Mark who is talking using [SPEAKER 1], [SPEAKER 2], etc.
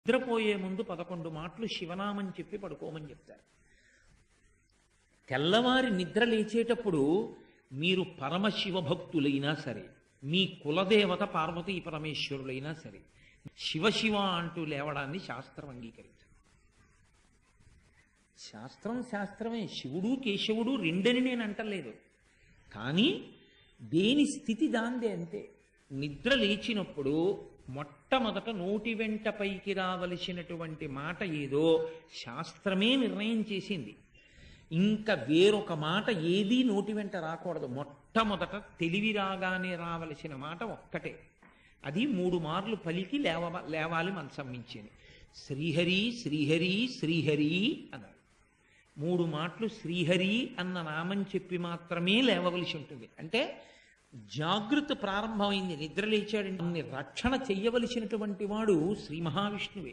[SPEAKER 1] నిద్రపోయే ముందు 11 మాటలు శివనామం చెప్పి పడుకోమని చెప్తారు. తెల్లవారి నిద్ర లేచేటప్పుడు మీరు పరమశివ భక్తులైనా సరే, మీ కులదేవత పార్వతీ పరమేశ్వరులైనా సరే, శివ అంటూ లేవడాన్ని శాస్త్రం అంగీకరించదు. శాస్త్రమే. శివుడు కేశవుడు రెండని నేను అంటలేదు. కానీ దేని స్థితి దాందే అంతే. నిద్ర లేచినప్పుడు మొట్టమొదట నోటి వెంట పైకి రావలసినటువంటి మాట ఏదో శాస్త్రమే నిర్ణయం చేసింది. ఇంకా వేరొక మాట ఏదీ నోటి వెంట రాకూడదు. మొట్టమొదట తెలివి రాగానే రావలసిన మాట ఒక్కటే. అది 3 మార్లు పలికి లేవాలి మనసం మించింది. శ్రీహరి శ్రీహరి శ్రీహరి అన్నారు. 3 మాటలు శ్రీహరి అన్న నామం చెప్పి మాత్రమే లేవవలసి ఉంటుంది. అంటే జాగృతి ప్రారంభమైంది. నిద్ర లేచాడంటే రక్షణ చెయ్యవలసినటువంటి వాడు శ్రీ మహావిష్ణువే.